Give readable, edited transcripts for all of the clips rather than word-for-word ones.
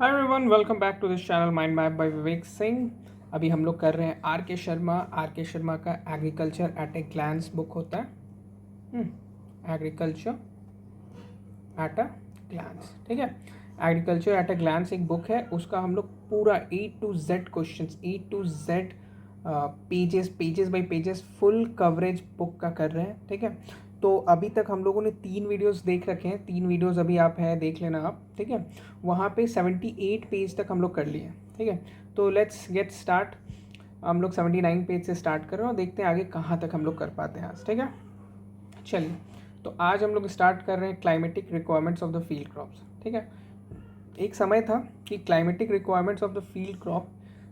Hi everyone, welcome back to this channel mind map by Vivek Singh. अभी हम लोग कर रहे हैं आर के शर्मा का agriculture at a glance book होता है। एग्रीकल्चर एट अ ग्लैंस, ठीक है। एग्रीकल्चर एट अ ग्लैंस एक बुक है, उसका हम लोग पूरा A to Z questions, A to Z pages pages by pages full coverage book का कर रहे हैं, ठीक है। तो अभी तक हम लोगों ने 3 वीडियोस देख रखे हैं, 3 वीडियोस अभी आप है देख लेना आप, ठीक है। वहाँ पे 78 पेज तक हम लोग कर लिए, ठीक है। तो लेट्स गेट स्टार्ट। हम लोग 79 पेज से स्टार्ट कर रहे हैं और देखते हैं आगे कहाँ तक हम लोग कर पाते हैं आज, ठीक है। चलिए, तो आज हम लोग स्टार्ट कर रहे हैं climatic requirements of the field crops, ठीक है। एक समय था कि climatic requirements of the field crop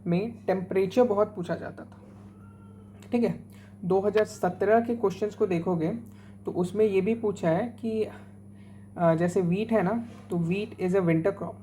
में टेम्परेचर बहुत पूछा जाता था, ठीक है। 2017 के क्वेश्चंस को देखोगे तो उसमें ये भी पूछा है कि जैसे वीट है ना, तो wheat is a winter crop,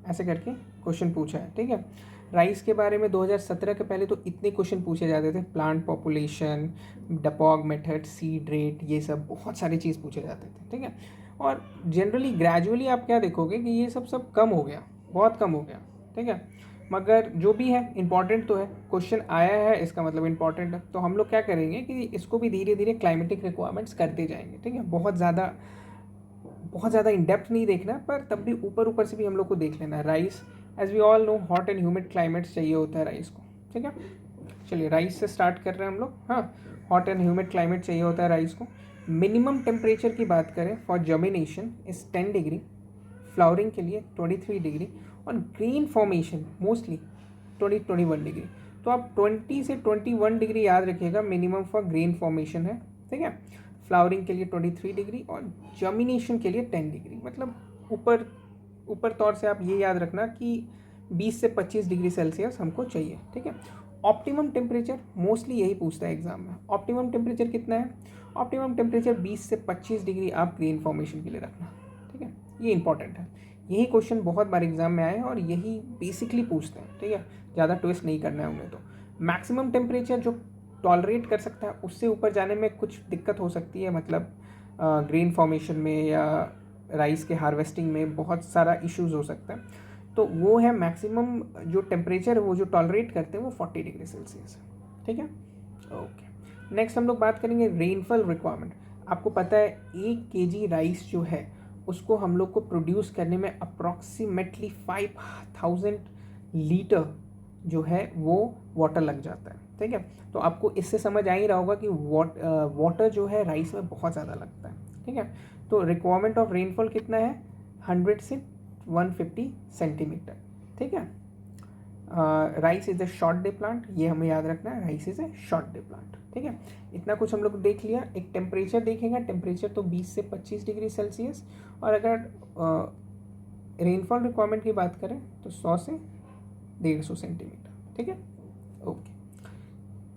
ऐसे करके क्वेश्चन पूछा है, ठीक है। राइस के बारे में 2017 के पहले तो इतने क्वेश्चन पूछे जाते थे, plant population, dapog method, seed rate, ये सब बहुत सारी चीज़ पूछे जाते थे, ठीक है। और जनरली ग्रेजुअली आप क्या देखोगे कि ये सब कम हो गया, बहुत कम हो गया, ठीक है। मगर जो भी है इम्पॉर्टेंट तो है, क्वेश्चन आया है इसका मतलब इम्पॉर्टेंट है। तो हम लोग क्या करेंगे कि इसको भी धीरे धीरे क्लाइमेटिक रिक्वायरमेंट्स करते जाएंगे, ठीक है। बहुत ज़्यादा इन डेप्थ नहीं देखना, पर तब भी ऊपर ऊपर से भी हम लोग को देख लेना है। Rice, as we all know, hot and humid climates चाहिए होता है राइस को, ठीक है। चलिए राइस से स्टार्ट कर रहे हैं हम लोग। हाँ, हॉट एंड ह्यूमिड क्लाइमेट चाहिए होता है राइस को। मिनिमम टेम्परेचर की बात करें for germination is 10 degree, flowering के लिए 23 डिग्री, और ग्रीन फॉर्मेशन मोस्टली 20-21 डिग्री। तो आप 20 से 21 डिग्री याद रखिएगा, मिनिमम फॉर ग्रीन फॉर्मेशन है, ठीक है। फ्लावरिंग के लिए 23 डिग्री और जर्मिनेशन के लिए 10 डिग्री। मतलब ऊपर ऊपर तौर से आप ये याद रखना कि 20 से 25 डिग्री सेल्सियस हमको चाहिए, ठीक है। ऑप्टिमम टेम्परेचर मोस्टली यही पूछता है एग्जाम में, ऑप्टिमम टेम्परेचर कितना है। ऑप्टिमम टेम्परेचर 20 से 25 डिग्री आप ग्रीन फॉर्मेशन के लिए रखना, ठीक है। ये इंपॉर्टेंट है, यही क्वेश्चन बहुत बार एग्जाम में आए हैं और यही बेसिकली पूछते हैं, ठीक है। ज़्यादा ट्विस्ट नहीं करना है उन्हें। तो मैक्सिमम टेम्परेचर जो टॉलरेट कर सकता है, उससे ऊपर जाने में कुछ दिक्कत हो सकती है, मतलब ग्रीन फॉर्मेशन में या राइस के हार्वेस्टिंग में बहुत सारा इश्यूज हो सकता है। तो वो है मैक्सिमम जो टेम्परेचर वो जो टॉलरेट करते हैं वो 40 डिग्री सेल्सियस है, ठीक है। ओके, नेक्स्ट हम लोग बात करेंगे रेनफॉल रिक्वायरमेंट। आपको पता है 1 kg राइस जो है उसको हम लोग को प्रोड्यूस करने में अप्रॉक्सीमेटली 5000 लीटर जो है वो वाटर लग जाता है, ठीक है। तो आपको इससे समझ आ ही रहा होगा कि वाटर जो है राइस में बहुत ज़्यादा लगता है, ठीक है। तो रिक्वायरमेंट ऑफ रेनफॉल कितना है, 100 से 150 सेंटीमीटर, ठीक है। Rice is a short day plant, ये हमें याद रखना है, rice is a short day plant, ठीक है। इतना कुछ हम लोग देख लिया। एक टेम्परेचर देखेंगे, टेम्परेचर तो 20 से 25 डिग्री सेल्सियस। और अगर रेनफॉल रिक्वायरमेंट की बात करें तो 100 से 150 सेंटीमीटर, ठीक है। ओके,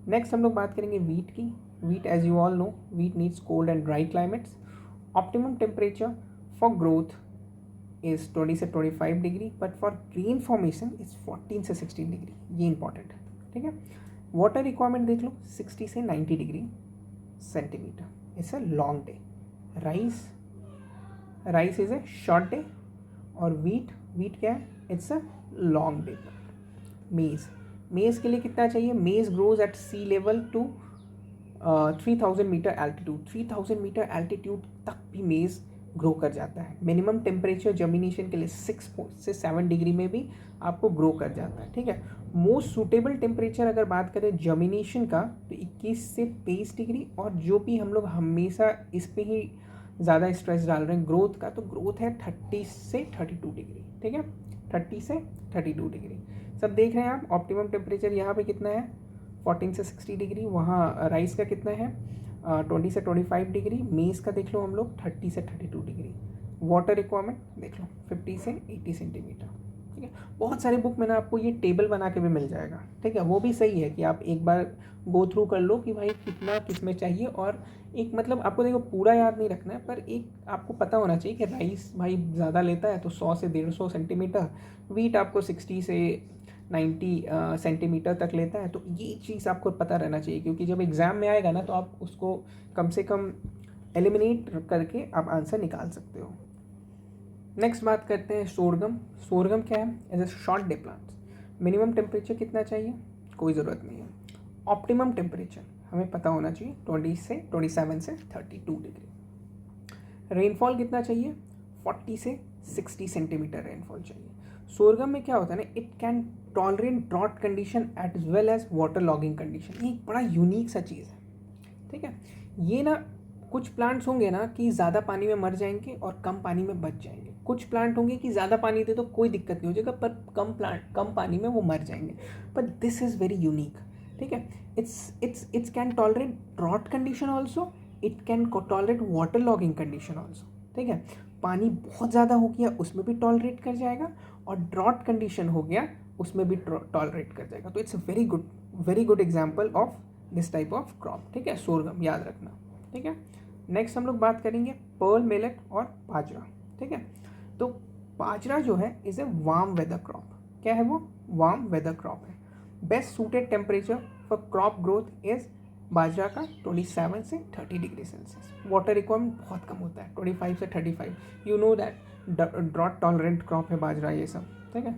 नेक्स्ट हम लोग बात करेंगे वीट की। Wheat, as you all know, wheat needs cold and dry climates. Optimum temperature for growth is 20 से 25 degree, but for grain formation is 14 से 16 डिग्री, ये इंपॉर्टेंट है, ठीक है। वाटर रिक्वायरमेंट देख लो, 60 से 90 degree centimetre, it's a long day. Rice, rice is a short day. और wheat, wheat क्या है, इट्स अ लॉन्ग डे। मेज़, मेज़ के लिए कितना चाहिए, maize grows at sea level to 3000 metre altitude, 3000 metre altitude तक भी मेज़ ग्रो कर जाता है। मिनिमम टेम्परेचर जर्मिनेशन के लिए 6 से 7 डिग्री में भी आपको ग्रो कर जाता है, ठीक है। मोस्ट सूटेबल टेम्परेचर अगर बात करें जर्मिनेशन का तो 21 से 23 डिग्री, और जो भी हम लोग हमेशा इस पर ही ज़्यादा स्ट्रेस डाल रहे हैं ग्रोथ का, तो ग्रोथ है 30 से 32 डिग्री, ठीक है। 30 से 32 डिग्री सब देख रहे हैं आप। ऑप्टिमम टेम्परेचर यहाँ पे कितना है, 14 से 60 डिग्री। वहाँ राइस का कितना है, 20 से 25 डिग्री। मेज़ का देख लो हम लोग 30 से 32 डिग्री। वाटर रिक्वायरमेंट देख लो 50 से 80 सेंटीमीटर, ठीक है। बहुत सारे बुक में ना आपको ये टेबल बना के भी मिल जाएगा, ठीक है। वो भी सही है कि आप एक बार गो थ्रू कर लो कि भाई कितना किस में चाहिए। और एक मतलब आपको देखो पूरा याद नहीं रखना है, पर एक आपको पता होना चाहिए कि राइस भाई ज़्यादा लेता है तो 100 से 150 सेंटीमीटर, वीट आपको 60 से 90 सेंटीमीटर तक लेता है। तो ये चीज़ आपको पता रहना चाहिए, क्योंकि जब एग्ज़ाम में आएगा ना तो आप उसको कम से कम एलिमिनेट करके आप आंसर निकाल सकते हो। नेक्स्ट बात करते हैं सोरगम। सोरगम क्या है? As a short day plants. Minimum temperature कितना चाहिए? कोई ज़रूरत नहीं है। ऑप्टिमम टेम्परेचर हमें पता होना चाहिए 27 से 32 डिग्री। रेनफॉल कितना चाहिए? 40 से 60 सेंटीमीटर रेनफॉल चाहिए। सोरगम में क्या होता है ना, it can tolerate drought condition as well as water logging condition. ये एक बड़ा यूनिक सा चीज़ है, ठीक है। ये ना कुछ प्लांट्स होंगे ना कि ज़्यादा पानी में मर जाएंगे और कम पानी में बच जाएंगे। कुछ प्लांट होंगे कि ज़्यादा पानी दे तो कोई दिक्कत नहीं हो जाएगा, पर कम पानी में वो मर जाएंगे। But this is very unique, ठीक है। It's can tolerate drought condition also, it can tolerate water logging condition also, ठीक है। पानी बहुत ज़्यादा हो गया उसमें भी टॉलरेट कर जाएगा, और ड्रॉट कंडीशन हो गया उसमें भी टॉलरेट कर जाएगा। तो it's very good example of this type of crop, ठीक है। सोरगम याद रखना, ठीक है। नेक्स्ट हम लोग बात करेंगे पर्ल मिलेट और बाजरा, ठीक है। तो बाजरा जो है is a warm weather crop. क्या है वो? वार्म वेदर क्रॉप है। Best suited temperature for crop growth is बाजरा का 27 से 30 डिग्री सेल्सियस। वाटर रिक्वायरमेंट बहुत कम होता है, 25 से 35। You know that drought tolerant crop है बाजरा, ये सब, ठीक है।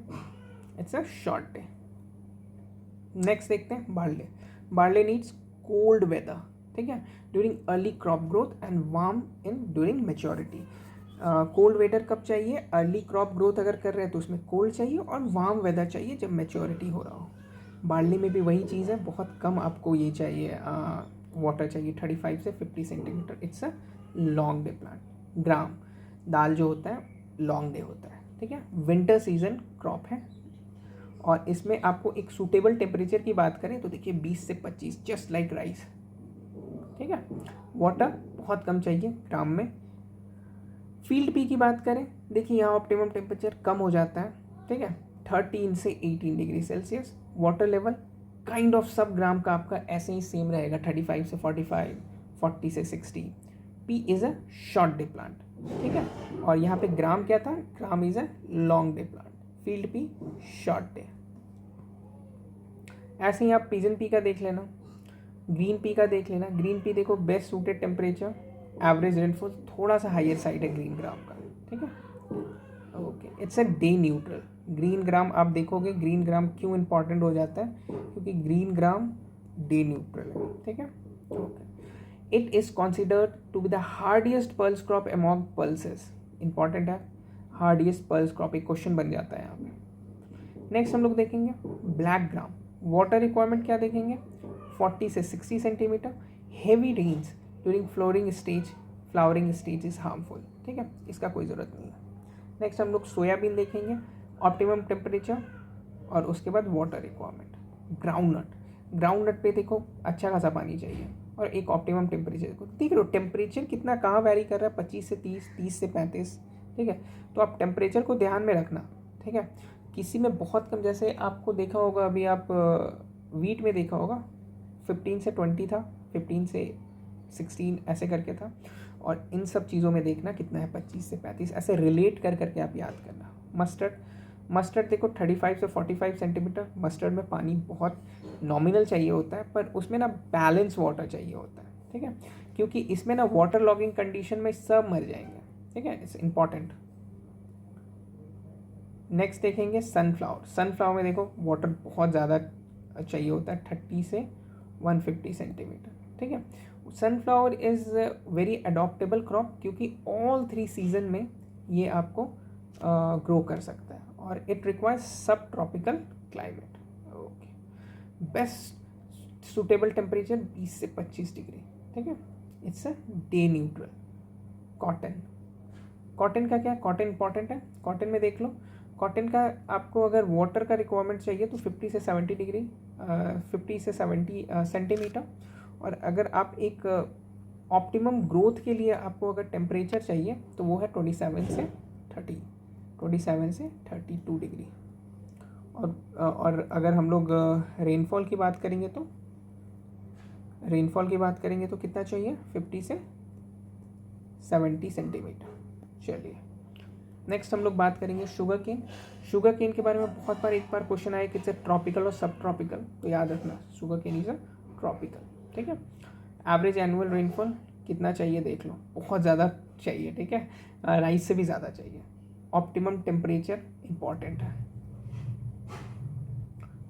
It's a short day. Next देखते हैं barley. Barley needs cold weather, ठीक है, during early crop growth and warm in during maturity. Cold weather कब चाहिए? अर्ली क्रॉप ग्रोथ अगर कर रहे हैं तो उसमें कोल्ड चाहिए, और वार्म वेदर चाहिए जब मेच्योरिटी हो रहा हो। बार्ली में भी वही चीज़ है, बहुत कम आपको ये चाहिए, वाटर चाहिए, 35 से 50 centimetre. It's a long day plant. Gram दाल जो होता है लॉन्ग डे होता है, ठीक है। विंटर सीजन क्रॉप है, और इसमें आपको एक सूटेबल टेम्परेचर की बात करें तो देखिए 20 से 25, जस्ट लाइक राइस, ठीक है। वाटर बहुत कम चाहिए ग्राम में। फील्ड पी की बात करें, देखिए यहाँ ऑप्टिमम टेम्परेचर कम हो जाता है, ठीक है, 13 से 18 degree Celsius. Water level kind of सब ग्राम का आपका ऐसे ही सेम रहेगा, 35 से 45, 40 से 60। P is a short day plant, ठीक है। और यहाँ पे ग्राम क्या था? Gram is a long day plant. Field P short day. ऐसे ही आप पिजन पी का देख लेना, ग्रीन पी का देख लेना। ग्रीन पी देखो best suited temperature, average rainfall थोड़ा सा हायर साइड है ग्रीन ग्राम का, ठीक है। Okay, it's a day neutral. Green gram आप देखोगे, ग्रीन ग्राम क्यों इंपॉर्टेंट हो जाता है? क्योंकि ग्रीन ग्राम डे न्यूट्रल है, ठीक है। Okay, it is considered to be the hardiest pulse crop among pulses. Important है, हार्डिएस्ट पल्स क्रॉप, एक क्वेश्चन बन जाता है यहाँ पे। नेक्स्ट हम लोग देखेंगे ब्लैक ग्राम। वाटर रिक्वायरमेंट क्या देखेंगे? 40 से 60 centimetre. Heavy rains during flowering stage is harmful, ठीक है, इसका कोई ज़रूरत नहीं है। नेक्स्ट हम लोग सोयाबीन देखेंगे। ऑप्टिमम टेम्परेचर और उसके बाद वाटर रिक्वायरमेंट। ग्राउंडनट पे देखो अच्छा खासा पानी चाहिए, और एक ऑप्टिमम टेम्परेचर देखो। देख लो टेम्परेचर कितना कहाँ वैरी कर रहा है, 25 से 30, 30 से 35, ठीक है। तो आप टेम्परेचर को ध्यान में रखना, ठीक है। किसी में बहुत कम, जैसे आपको देखा होगा अभी आप वीट में देखा होगा 15 से 20 था, 15 से 16 ऐसे करके था। और इन सब चीज़ों में देखना कितना है, 25 से 35, ऐसे रिलेट कर करके आप याद करना। मस्टर्ड देखो 35 से 45 सेंटीमीटर। मस्टर्ड में पानी बहुत नॉमिनल चाहिए होता है, पर उसमें ना बैलेंस वाटर चाहिए होता है, ठीक है, क्योंकि इसमें ना वाटर लॉगिंग कंडीशन में सब मर जाएंगे, ठीक है, इट्स इंपॉर्टेंट। नेक्स्ट देखेंगे सनफ्लावर में देखो वाटर बहुत ज़्यादा चाहिए होता है, 30 से 150 सेंटीमीटर, ठीक है। Sunflower is very adaptable crop, क्योंकि ऑल 3 सीजन में ये आपको ग्रो कर सकता है, और इट रिक्वायर्स सब tropical climate. Okay, best suitable temperature 20 से 25 डिग्री, ठीक है। It's a day neutral. Cotton का क्या? कॉटन इंपॉर्टेंट है। कॉटन में देख लो, कॉटन का आपको अगर वाटर का रिक्वायरमेंट चाहिए तो 50 से 70 डिग्री, 50 से 70 सेंटीमीटर। और अगर आप एक ऑप्टिमम ग्रोथ के लिए आपको अगर टेम्परेचर चाहिए तो वो है 27 से 32 डिग्री। और अगर हम लोग रेनफॉल की बात करेंगे तो कितना चाहिए? 50 से 70 सेंटीमीटर। चलिए नेक्स्ट हम लोग बात करेंगे शुगर केन के बारे में बहुत बार एक बार क्वेश्चन आया कि इट्स ट्रॉपिकल और सब ट्रॉपिकल, तो याद रखना sugar cane is a tropical, ठीक है। एवरेज एनुअल रेनफॉल कितना चाहिए देख लो, बहुत ज़्यादा चाहिए, ठीक है, राइस से भी ज़्यादा चाहिए। ऑप्टिमम टेम्परेचर इंपॉर्टेंट है।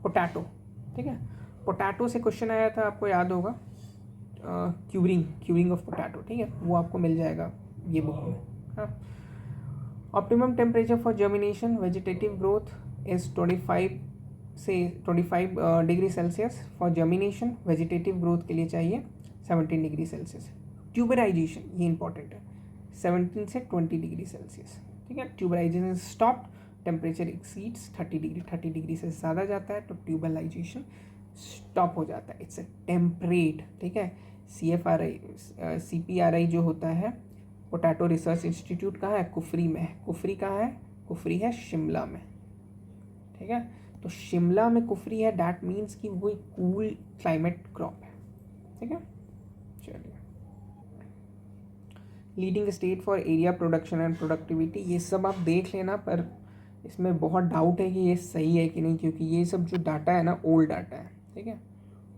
पोटैटो, ठीक है, पोटैटो से क्वेश्चन आया था, आपको याद होगा, क्यूरिंग ऑफ पोटैटो, ठीक है, वो आपको मिल जाएगा ये बुक में। हाँ, optimum temperature for germination vegetative growth is 25 degree Celsius. For germination vegetative growth के लिए चाहिए 17 डिग्री सेल्सियस। ट्यूबराइजेशन, ये इंपॉर्टेंट है, 17 से 20 डिग्री सेल्सियस, ठीक है। Tuberisation stop, temperature exceeds 30 degree से ज़्यादा जाता है तो ट्यूबलाइजेशन स्टॉप हो जाता है। इट्स अ टेम्परेट, ठीक है। CPRI जो होता है, पोटैटो रिसर्च इंस्टीट्यूट कहाँ है? कुफरी में है। कुफरी कहाँ है? कुफरी है शिमला में, ठीक है। तो शिमला में कुफरी है, डैट मीन्स कि वो कूल क्लाइमेट क्रॉप है, ठीक है। चलिए, leading state for area production and productivity, ये सब आप देख लेना, पर इसमें बहुत डाउट है कि ये सही है कि नहीं, क्योंकि ये सब जो डाटा है ना, ओल्ड डाटा है, ठीक है,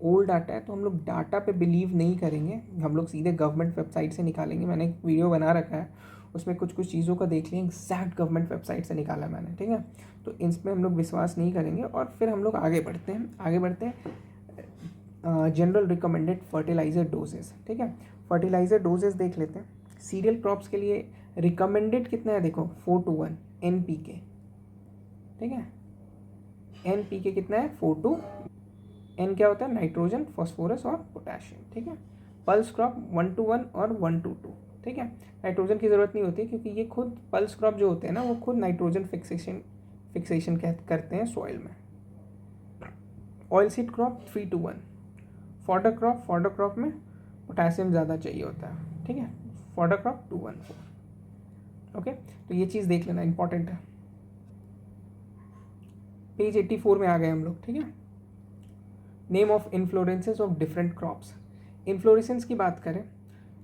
ओल्ड डाटा है। तो हम लोग डाटा पे बिलीव नहीं करेंगे, हम लोग सीधे गवर्नमेंट वेबसाइट से निकालेंगे। मैंने एक वीडियो बना रखा है, उसमें कुछ चीज़ों का देख लिया, एग्जैक्ट गवर्नमेंट वेबसाइट से निकाला मैंने, ठीक है। तो इसमें हम लोग विश्वास नहीं करेंगे और फिर हम लोग आगे बढ़ते हैं जनरल रिकमेंडेड फर्टिलाइज़र डोजेस, ठीक है। फर्टिलाइज़र डोजेस देख लेते हैं। सीरियल क्रॉप्स के लिए रिकमेंडेड कितना है? देखो 4:1 NPK, ठीक है। NPK कितना है? 4:1। N क्या होता है? नाइट्रोजन, फॉस्फोरस और पोटेशियम, ठीक है। पल्स क्रॉप 1:1 और 1:2, ठीक है। नाइट्रोजन की ज़रूरत नहीं होती क्योंकि ये खुद पल्स क्रॉप जो होते हैं ना, वो खुद नाइट्रोजन फिक्सेशन करते हैं सॉइल में। Oil seed crop 3:1। Fodder crop में पोटेशियम ज़्यादा चाहिए होता है, ठीक है। Fodder crop 214, okay. तो ये चीज़ देख लेना, इंपॉर्टेंट है। पेज 84 में आ गए हम लोग, ठीक है। Name of inflorescences of different crops. Inflorescence की बात करें,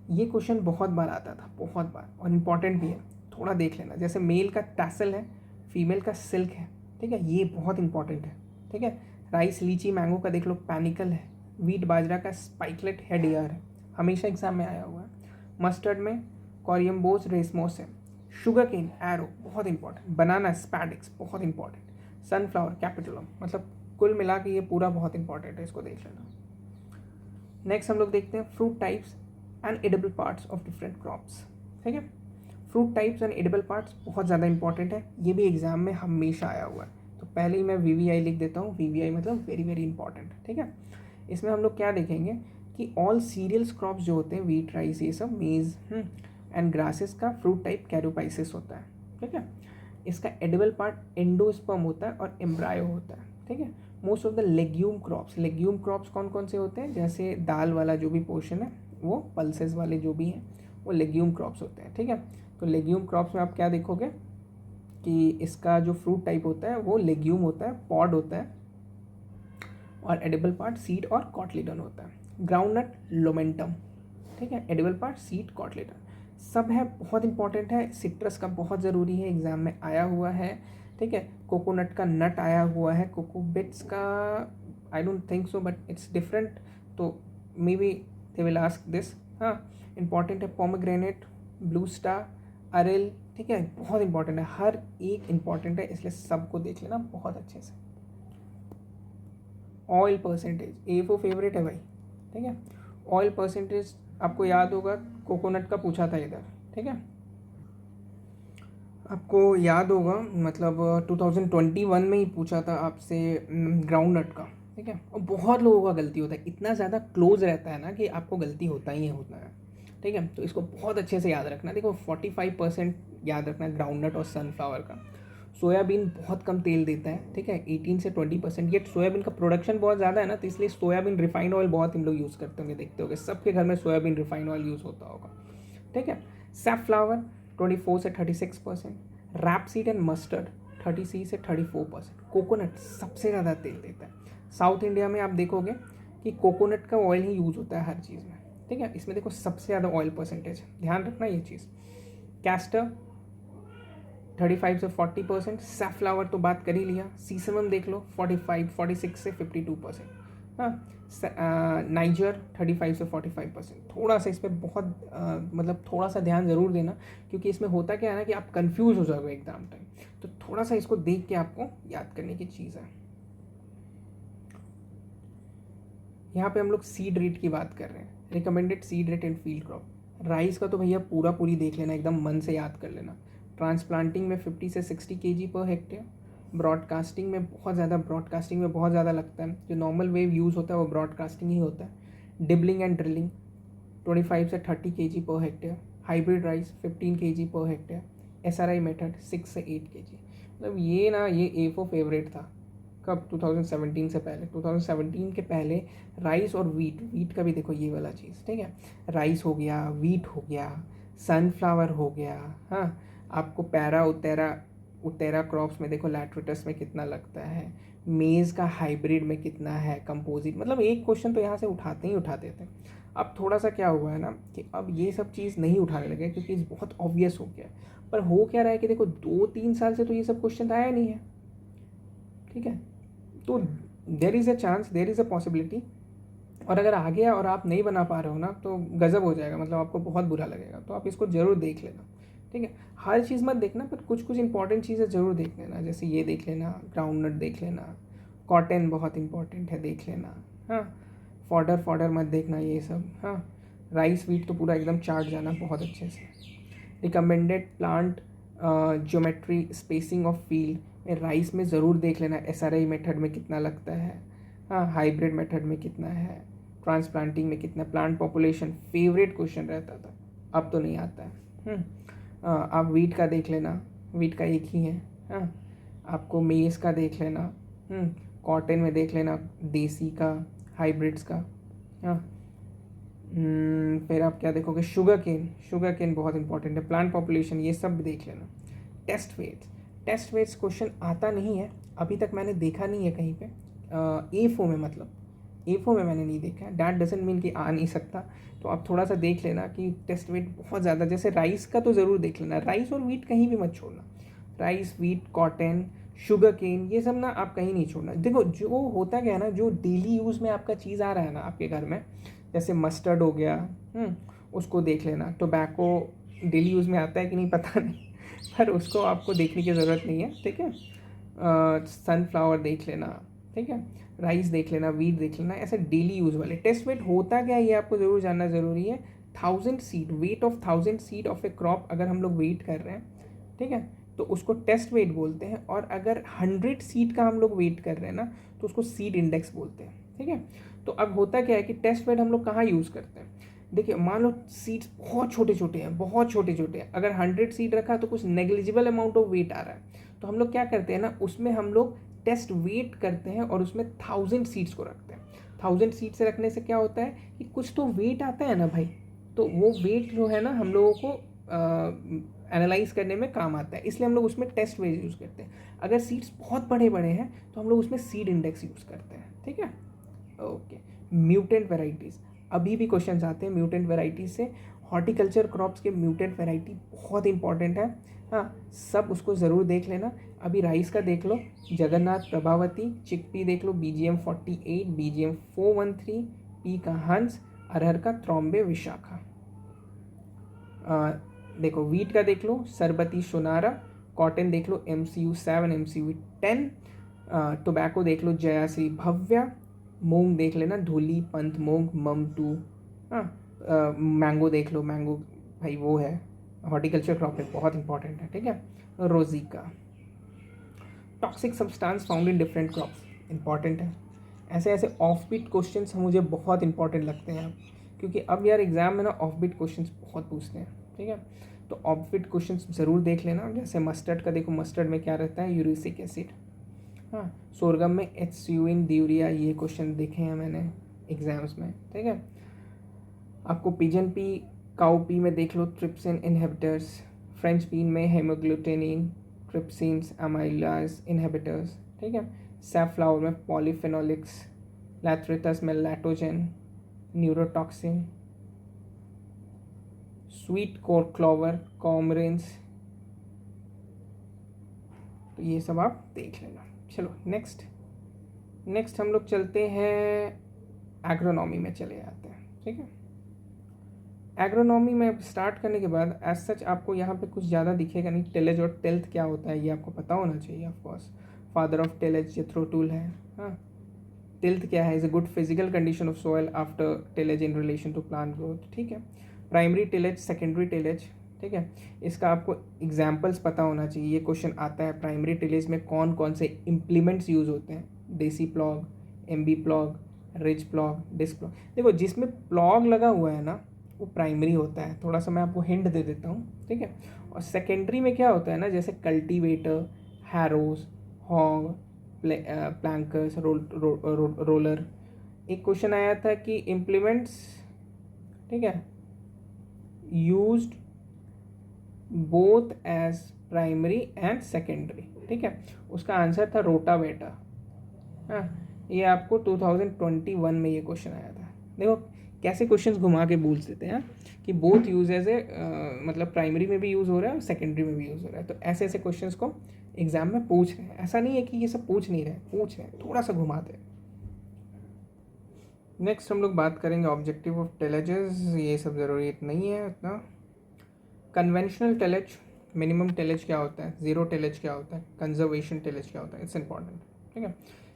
ये क्वेश्चन बहुत बार आता था, बहुत बार, और इम्पॉर्टेंट भी है, थोड़ा देख लेना। जैसे मेल का टैसल है, फीमेल का सिल्क है, ठीक है, ये बहुत इंपॉर्टेंट है, ठीक है। राइस, लीची, मैंगो का देख लो, पैनिकल है। वीट, बाजरा का स्पाइकलेट हेड ईयर है, हमेशा एग्जाम में आया हुआ है। मस्टर्ड में कॉरियम्बोस रेसमोस है। शुगर केन, एरो, बहुत इंपॉर्टेंट। बनाना, स्पैडिक्स, बहुत इंपॉर्टेंट। सनफ्लावर, कैपिटुलम, मतलब कुल मिला के ये पूरा बहुत इंपॉर्टेंट है, इसको देख लेना। नेक्स्ट हम लोग देखते हैं fruit types and edible parts of different crops, ठीक है। Fruit types and edible parts बहुत ज़्यादा इंपॉर्टेंट है, ये भी एग्जाम में हमेशा आया हुआ है। तो पहले ही मैं VVI लिख देता हूँ, VVI मतलब वेरी वेरी इंपॉर्टेंट, ठीक है। इसमें हम लोग क्या देखेंगे कि ऑल सीरियल्स क्रॉप्स जो होते हैं, वीट, राइस, ये सब, मेज एंड ग्रासेस का फ्रूट टाइप कैरोपाइसिस होता है, ठीक है। इसका एडिबल पार्ट एंडोस्पर्म होता है और एम्ब्रायो होता है, ठीक है। Most of the legume crops कौन कौन से होते हैं? जैसे दाल वाला जो भी पोर्शन है, वो पल्सेस वाले जो भी हैं, वो लेग्यूम क्रॉप्स होते हैं, ठीक है। तो लेग्यूम क्रॉप्स में आप क्या देखोगे कि इसका जो फ्रूट टाइप होता है वो लेग्यूम होता है, पॉड होता है, और एडिबल पार्ट सीड और कॉटलिडन होता है। ग्राउंडनट, लोमेंटम, ठीक है। एडिबल पार्ट सीड, कॉटलिडन, सब है, बहुत इंपॉर्टेंट है। सिट्रस का बहुत ज़रूरी है, एग्जाम में आया हुआ है, ठीक है। कोकोनट का नट आया हुआ है, कोकोबिट्स का I don't think so, but it's different, so maybe they will ask this. हाँ, इंपॉर्टेंट है। पोमेग्रेनेट, ब्लू स्टार, अरेल, ठीक है, बहुत इंपॉर्टेंट है, हर एक इंपॉर्टेंट है, इसलिए सबको देख लेना बहुत अच्छे से। ऑयल परसेंटेज, AFO फेवरेट है भाई, ठीक है। ऑयल परसेंटेज आपको याद होगा, कोकोनट का पूछा था इधर, ठीक है, आपको याद होगा, मतलब 2021 में ही पूछा था आपसे ग्राउंडनट का, ठीक है। और बहुत लोगों का गलती होता है, इतना ज़्यादा क्लोज रहता है ना कि आपको गलती होता ही होता है, ठीक है। तो इसको बहुत अच्छे से याद रखना। देखो 45% याद रखना है ग्राउंडनट और सनफ्लावर का। सोयाबीन बहुत कम तेल देता है, ठीक है, 18 से 20%। ये सोयाबीन का प्रोडक्शन बहुत ज़्यादा है ना, तो इसलिए सोयाबीन रिफाइंड ऑयल बहुत हम लोग यूज़ करते होंगे, देखते होंगे सबके घर में सोयाबीन रिफाइंड ऑयल यूज़ होता होगा, ठीक है। सैफफ्लावर 24 से 36%। रैपसीड एंड मस्टर्ड 30 से 34%। कोकोनट सबसे ज़्यादा तेल देता है। साउथ इंडिया में आप देखोगे कि कोकोनट का ऑयल ही यूज़ होता है हर चीज़ में, ठीक है। इसमें देखो सबसे ज़्यादा ऑयल परसेंटेज, ध्यान रखना ये चीज़। कैस्टर 35 से 40%। सैफफ्लावर तो बात कर ही लिया। सीसमम देख लो 46 से 52%। हाँ, नाइजर 35 से 45%। थोड़ा सा इस पर बहुत मतलब थोड़ा सा ध्यान ज़रूर देना, क्योंकि इसमें होता क्या है ना कि आप कंफ्यूज हो जाओगे एग्जाम टाइम, तो थोड़ा सा इसको देख के आपको याद करने की चीज़ है। यहाँ पे हम लोग सीड रेट की बात कर रहे हैं, recommended seed rate in field crop. Rice का तो भैया पूरी देख लेना, एकदम मन से याद कर लेना। ट्रांसप्लांटिंग में 50 से 60 kg पर हेक्टेयर। ब्रॉडकास्टिंग में बहुत ज़्यादा लगता है, जो नॉर्मल वेव यूज़ होता है वो ब्रॉडकास्टिंग ही होता है। डिबलिंग एंड ड्रिलिंग 25 से 30 kg per hectare. Hybrid rice 15 kg per hectare. SRI method 6 से 8 kg। मतलब ये A4 फेवरेट था। कब? 2017 से पहले। 2017 के पहले राइस और वीट का भी देखो ये वाला चीज़, ठीक है। राइस हो गया, वीट हो गया, सनफ्लावर हो गया, हाँ। आपको पैरा उतेरा क्रॉप्स में देखो लैट्रिटस में कितना लगता है, मेज़ का हाइब्रिड में कितना है, कंपोजिट, मतलब एक क्वेश्चन तो यहाँ से उठाते थे। अब थोड़ा सा क्या हुआ है ना कि अब ये सब चीज़ नहीं उठाने लगे, क्योंकि बहुत ऑब्वियस हो गया। पर हो क्या रहा है कि देखो 2-3 साल से तो ये सब क्वेश्चन आया नहीं है, ठीक है। तो there is a chance, there is a possibility, और अगर आ गया और आप नहीं बना पा रहे हो ना तो गज़ब हो जाएगा, मतलब आपको बहुत बुरा लगेगा। तो आप इसको ज़रूर देख लेना, ठीक है। हर चीज़ मत देखना, पर कुछ कुछ इंपॉर्टेंट चीज़ें ज़रूर देख लेना, जैसे ये देख लेना, ग्राउंड नट देख लेना, कॉटन बहुत इंपॉर्टेंट है, देख लेना, हाँ। फॉडर मत देखना ये सब, हाँ। राइस वीट तो पूरा एकदम चार्ट जाना बहुत अच्छे से। Recommended plant geometry spacing of field में राइस में ज़रूर देख लेना, SRI मेथड में कितना लगता है, हाँ। हाइब्रिड मेथड में कितना है, ट्रांसप्लांटिंग में कितना, प्लांट पॉपुलेशन फेवरेट क्वेश्चन रहता था, अब तो नहीं आता है। आप वीट का देख लेना, वीट का एक ही है, हाँ। आपको मेज़ का देख लेना, कॉटन में देख लेना, देसी का, हाइब्रिड्स का, हाँ। फिर आप क्या देखोगे, शुगर केन बहुत इंपॉर्टेंट है, प्लांट पॉपुलेशन, ये सब भी देख लेना। टेस्ट वेट्स क्वेश्चन आता नहीं है अभी तक, मैंने देखा नहीं है कहीं पे, A4 में, मतलब A4 में मैंने नहीं देखा है। डैट डजंट मीन कि आ नहीं सकता, तो आप थोड़ा सा देख लेना कि टेस्ट वेट बहुत ज़्यादा, जैसे राइस का तो ज़रूर देख लेना, राइस और वीट कहीं भी मत छोड़ना। Rice, wheat, cotton, sugar cane, ये सब ना आप कहीं नहीं छोड़ना। देखो जो होता क्या है ना, जो डेली यूज़ में आपका चीज़ आ रहा है ना आपके घर में, जैसे मस्टर्ड हो गया, उसको देख लेना। टोबैको डेली यूज़ में आता है कि नहीं पता नहीं, पर उसको आपको देखने की ज़रूरत नहीं है, ठीक है। सनफ्लावर देख लेना, ठीक है। राइस देख लेना, वीट देख लेना, ऐसे डेली यूज़ वाले। टेस्ट वेट होता क्या है ये आपको ज़रूर जानना ज़रूरी है। 1000 seed, weight of 1000 seed of A crop अगर हम लोग वेट कर रहे हैं, ठीक है, तो उसको टेस्ट वेट बोलते हैं। और अगर 100 सीड का हम लोग वेट कर रहे हैं ना, तो उसको सीड इंडेक्स बोलते हैं, ठीक है। तो अब होता क्या है कि टेस्ट वेट हम लोग कहाँ यूज़ करते हैं, देखिए मान लो सीड्स बहुत छोटे छोटे हैं, अगर 100 सीड रखा तो कुछ नेग्लिजिबल अमाउंट ऑफ वेट आ रहा है, तो हम लोग क्या करते हैं ना, उसमें हम लोग टेस्ट वेट करते हैं और उसमें 1000 सीड्स को रखते हैं। 1000 सीड से रखने से क्या होता है कि कुछ तो वेट आता है ना भाई, तो वो वेट जो है ना हम लोगों को एनालाइज करने में काम आता है, इसलिए हम लोग उसमें टेस्ट वेट यूज़ करते हैं। अगर सीड्स बहुत बड़े बड़े हैं तो हम लोग उसमें सीड इंडेक्स यूज़ करते हैं, ठीक है। ओके, म्यूटेंट वेराइटीज़, अभी भी क्वेश्चन आते हैं म्यूटेंट वेराइटीज़ से। हॉर्टिकल्चर क्रॉप्स के म्यूटेंट वेराइटी बहुत इंपॉर्टेंट है, हाँ। सब उसको ज़रूर देख लेना। अभी राइस का देख लो, जगन्नाथ, प्रभावती। चिकपी देख लो, BGM 48, BGM 413, पी का हंस, अरहर का त्रॉम्बे विशाखा। देखो वीट का देख लो, सरबती सोनारा। कॉटन देख लो, MCU 7, MCU 10। टोबैको देख लो, जयाश्री भव्या। मूंग देख लेना, धूली, पंथ मूंग, मम 2, हाँ। मैंगो देख लो, मैंगो भाई वो है हॉर्टिकल्चर क्रॉप है, बहुत इंपॉर्टेंट है, ठीक है। रोजिका। Toxic substance found in different crops, important है। ऐसे ऐसे ऑफ बीट क्वेश्चन मुझे बहुत इंपॉर्टेंट लगते हैं, क्योंकि अब यार एग्जाम में ना ऑफ बीट क्वेश्चन बहुत पूछते हैं, ठीक है। तो ऑफ बीट क्वेश्चन ज़रूर देख लेना। जैसे मस्टर्ड का देखो, मस्टर्ड में क्या रहता है, यूरिसिक एसिड, हाँ। सोरगम में HCUin ड्यूरिया, ये क्वेश्चन देखे हैं मैंने एग्जाम्स में, ठीक है। आपको पिजन पी, काउ पी में देख लो, ट्रिप्सिन इनहिबिटर्स। फ्रेंच बीन में हेमोग्लूटेनिन, ट्रिप्सिन्स, अमाइलाज इनहिबिटर्स, ठीक है। सैफ्लावर में पॉलीफेनोलिक्स, लैथ्रेटस में लैटोजेन, न्यूरोटॉक्सिन। स्वीट कोर क्लोवर, कॉमरेंस, तो ये सब आप देख लेना। चलो नेक्स्ट हम लोग चलते हैं एग्रोनॉमी में चले जाते हैं, ठीक है। एग्रोनॉमी में स्टार्ट करने के बाद एज सच आपको यहाँ पे कुछ ज़्यादा दिखेगा नहीं। टिलेज और टिल्थ क्या होता है ये आपको पता होना चाहिए of course. Father of tillage Jethro Tull है, हाँ। टिल्थ क्या है? Is a good physical condition of soil after tillage in relation to plant growth, ठीक है। प्राइमरी टिलेज, सेकेंडरी टिलेज, ठीक है। इसका आपको एग्जाम्पल्स पता होना चाहिए। ये क्वेश्चन आता है प्राइमरी टिलेज में कौन कौन से इम्प्लीमेंट्स यूज़ होते हैं। Desi plough, MB plough, ridge plough, disc plough. देखो जिसमें प्लॉग लगा हुआ है ना वो प्राइमरी होता है। थोड़ा सा मैं आपको हिंट दे देता हूँ, ठीक है। और सेकेंडरी में क्या होता है ना, जैसे cultivator, harrows, hoe, plankers, roller. एक क्वेश्चन आया था कि इम्प्लीमेंट्स, ठीक है, used both as primary and secondary, ठीक है। उसका आंसर था रोटावेटर, हाँ। ये आपको 2021 में ये क्वेश्चन आया था। देखो कैसे क्वेश्चंस घुमा के बोल देते हैं कि बोथ यूज एज ए, मतलब प्राइमरी में भी यूज़ हो रहा है और सेकेंडरी में भी यूज़ हो रहा है। तो ऐसे ऐसे क्वेश्चंस को एग्जाम में पूछ रहे हैं। ऐसा नहीं है कि ये सब पूछ नहीं रहे, पूछ रहे हैं, थोड़ा सा घुमाते हैं। नेक्स्ट हम लोग बात करेंगे ऑब्जेक्टिव ऑफ टिलेजेस। ये सब ज़रूरी नहीं है इतना। कन्वेंशनल टिलेज, मिनिमम टिलेज क्या होता है, ज़ीरो टिलेज क्या होता है, कंजर्वेशन टिलेज क्या होता है, इट्स इंपॉर्टेंट, ठीक है।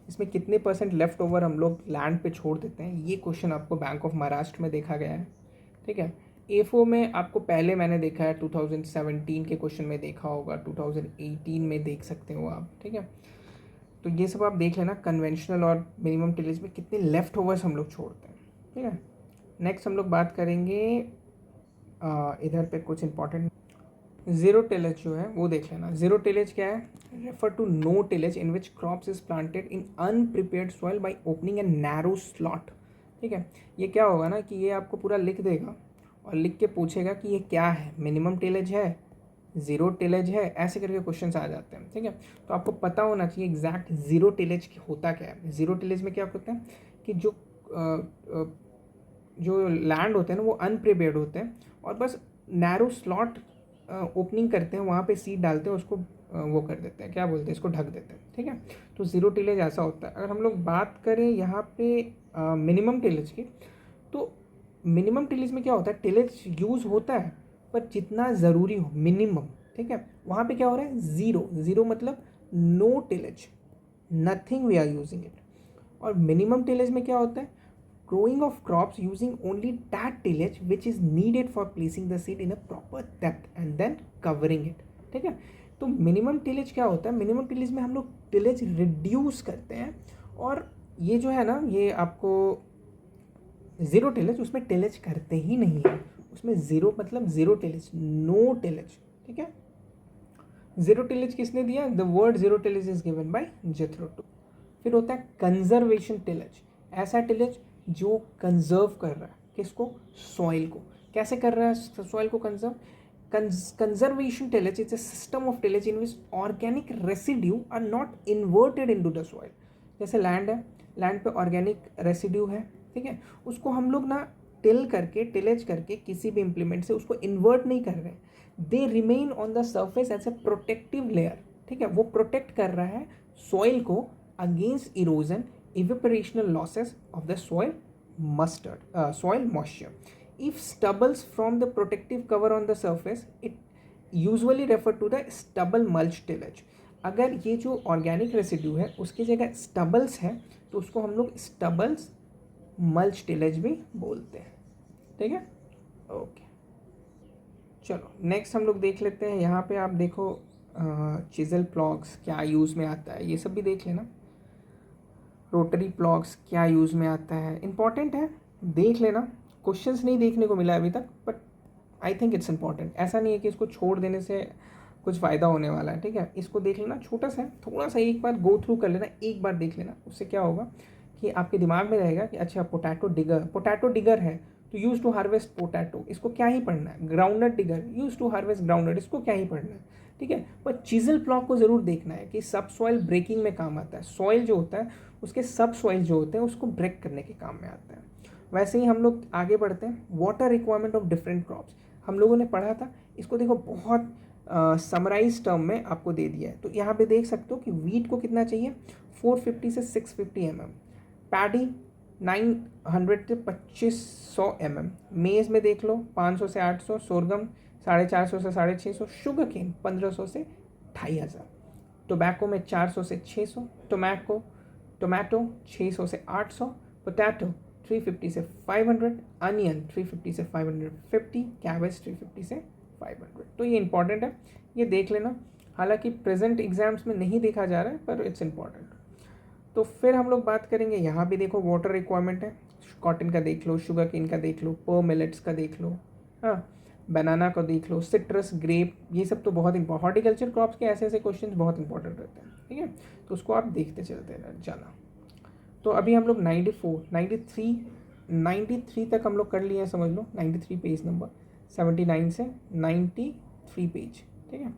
इसमें कितने % लेफ्ट ओवर हम लोग लैंड पे छोड़ देते हैं, ये क्वेश्चन आपको बैंक ऑफ महाराष्ट्र में देखा गया है, ठीक है। एफओ में आपको पहले मैंने देखा है 2017 के क्वेश्चन में देखा होगा, 2018 में देख सकते हो आप, ठीक है। तो ये सब आप देख लेना कन्वेंशनल और मिनिमम टिलेज में कितने लेफ्ट ओवर्स हम लोग छोड़ते हैं, ठीक है। नेक्स्ट हम लोग बात करेंगे इधर पे कुछ इंपॉर्टेंट। ज़ीरो टिलेज जो है वो देख लेना। ज़ीरो टिलेज क्या है? Refer to no tillage in which crops is planted in unprepared soil by opening a narrow slot, ठीक है। ये क्या होगा ना कि ये आपको पूरा लिख देगा और लिख के पूछेगा कि ये क्या है, मिनिमम टिलेज है, ज़ीरो टिलेज है, ऐसे करके क्वेश्चन आ जाते हैं, ठीक है। तो आपको पता होना चाहिए एग्जैक्ट ज़ीरो टिलेज होता क्या है। ज़ीरो टिलेज में क्या होता है कि जो लैंड होते हैं ना वो अनप्रिपेयर्ड होते हैं और बस नैरो स्लॉट ओपनिंग करते हैं, वहाँ पे सीड डालते हैं, उसको वो कर देते हैं, क्या बोलते हैं, इसको ढक देते हैं, ठीक है। तो ज़ीरो टिलेज ऐसा होता है। अगर हम लोग बात करें यहाँ पे मिनिमम टिलेज की, तो मिनिमम टिलेज में क्या होता है, टिलेज यूज़ होता है पर जितना ज़रूरी हो, मिनिमम, ठीक है। वहाँ पे क्या हो रहा है, ज़ीरो। ज़ीरो मतलब no tillage, nothing we are using it. और मिनिमम टिलेज में क्या होता है, growing of crops using only that tillage which is needed for placing the seed in a proper depth and then covering it, ठीक है। तो minimum tillage क्या होता है, मिनिमम टिलेज में हम लोग टिलेज रिड्यूस करते हैं। और ये जो है ना, ये आपको ज़ीरो टिलेज, उसमें टिलेज करते ही नहीं है, उसमें ज़ीरो मतलब ज़ीरो टिलेज, नो टिलेज, ठीक है। ज़ीरो टिलेज किसने दिया? The word zero tillage is given by जेथरो tool. फिर होता है कंजर्वेशन टिलेज, ऐसा टिलेज जो कंजर्व कर रहा है किसको, सॉइल को। कैसे कर रहा है सॉइल को conserve? Conservation tillage is a system of tillage in which organic residue are not inverted into the soil. जैसे लैंड है, लैंड पे ऑर्गेनिक रेसिड्यू है, ठीक है, उसको हम लोग ना टिल करके, टिलेज करके किसी भी इम्प्लीमेंट से उसको इन्वर्ट नहीं कर रहे हैं, they remain on the surface as a protective layer, ठीक है। वो प्रोटेक्ट कर रहा है सॉइल को against erosion, evaporational losses of the soil moisture. If stubbles from the protective cover on the surface, it usually refer to the stubble mulch tillage. अगर ये जो ऑर्गेनिक रेसिड्यू है उसकी जगह स्टबल्स है तो उसको हम लोग स्टबल्स मल्च टिलेज भी बोलते हैं, ठीक है। ओके, चलो नेक्स्ट हम लोग देख लेते हैं। यहाँ पे आप देखो चिजल प्लॉग्स क्या यूज़ में आता है, ये सब भी देख लेना। रोटरी प्लॉग्स क्या यूज़ में आता है, इंपॉर्टेंट है, देख लेना। क्वेश्चंस नहीं देखने को मिला अभी तक, but I think it's important. ऐसा नहीं है कि इसको छोड़ देने से कुछ फ़ायदा होने वाला है, ठीक है। इसको देख लेना, छोटा सा है, थोड़ा सा एक बार गो थ्रू कर लेना, एक बार देख लेना। उससे क्या होगा कि आपके दिमाग में रहेगा कि अच्छा पोटैटो डिगर है तो यूज़ टू हार्वेस्ट पोटैटो, इसको क्या ही पढ़ना है। Groundnut digger, use to harvest groundnut, इसको क्या ही पढ़ना है, ठीक है। पर चिजल प्लॉग को ज़रूर देखना है कि सब सॉइल ब्रेकिंग में काम आता है। सॉइल जो होता है उसके सब सॉइल जो होते हैं उसको ब्रेक करने के काम में आता है। वैसे ही हम लोग आगे बढ़ते हैं। Water requirement of different crops हम लोगों ने पढ़ा था, इसको देखो बहुत समराइज टर्म में आपको दे दिया है। तो यहाँ पे देख सकते हो कि वीट को कितना चाहिए, 450 से 650 mm, पैडी 900 से 2500 mm। मेज़ में देख लो 500 से 800, सोरगम 450 से 650, शुगर केन 1500 से 2500, टोबैको में 400 से 600, टोमेटो 600 से 800, पोटैटो 350 से 500, अनियन 350 से 550, कैबेज 350 से 500। तो ये इंपॉर्टेंट है, ये देख लेना। हालांकि प्रेजेंट एग्जाम्स में नहीं देखा जा रहा है पर इट्स इंपॉर्टेंट। तो फिर हम लोग बात करेंगे, यहाँ भी देखो वाटर रिक्वायरमेंट है, कॉटन का देख लो, शुगर केन का देख लो, पर मिलेट्स का देख लो, हाँ, बनाना का देख लो, सिट्रस, ग्रेप, ये सब तो बहुत इंपॉर्टेंट, हॉर्टिकल्चर क्रॉप्स के ऐसे ऐसे क्वेश्चन बहुत इंपॉर्टेंट रहते हैं, ठीक है। तो उसको आप देखते चलते जाना। तो अभी हम लोग 93 तक हम लोग कर लिए हैं, समझ लो 93 पेज नंबर, 79 से 93 पेज, ठीक है,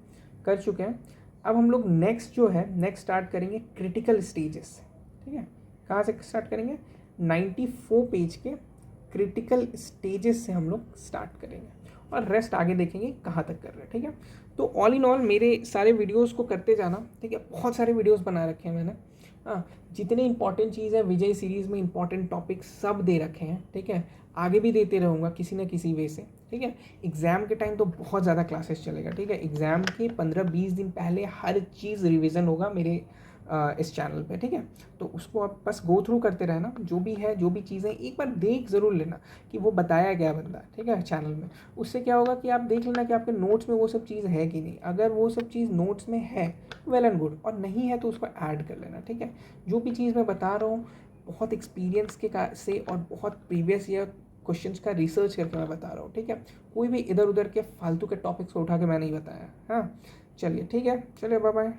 कर चुके हैं। अब हम लोग नेक्स्ट जो है, नेक्स्ट स्टार्ट करेंगे क्रिटिकल स्टेजेस से, ठीक है। कहाँ से स्टार्ट करेंगे? 94 पेज के क्रिटिकल स्टेजेस से हम लोग स्टार्ट करेंगे और रेस्ट आगे देखेंगे कहाँ तक कर रहे हैं, ठीक है। तो ऑल इन ऑल मेरे सारे वीडियोस को करते जाना, ठीक है। बहुत सारे वीडियोस बना रखे हैं मैंने, हाँ, जितने इंपॉर्टेंट चीज़ है विजय सीरीज़ में इंपॉर्टेंट टॉपिक सब दे रखे हैं, ठीक है। आगे भी देते रहूँगा किसी न किसी वे से, ठीक है। एग्ज़ाम के टाइम तो बहुत ज़्यादा क्लासेस चलेगा, ठीक है। एग्ज़ाम के 15-20 दिन पहले हर चीज़ रिवीजन होगा मेरे इस चैनल पे, ठीक है। तो उसको आप बस गो थ्रू करते रहना, जो भी है, जो भी चीज़ें एक बार देख ज़रूर लेना कि वो बताया गया बंदा, ठीक है, चैनल में। उससे क्या होगा कि आप देख लेना कि आपके नोट्स में वो सब चीज़ है कि नहीं। अगर वो सब चीज़ नोट्स में है वेल एंड गुड, और नहीं है तो उसको ऐड कर लेना, ठीक है। जो भी चीज़ मैं बता रहा हूँ बहुत एक्सपीरियंस के से और बहुत प्रीवियस ईयर क्वेश्चंस का रिसर्च करके मैं बता रहा हूँ, ठीक है। कोई भी इधर उधर के फालतू के टॉपिक्स को उठा के मैं नहीं बताया, हाँ। चलिए ठीक है, चलिए बाय बाय।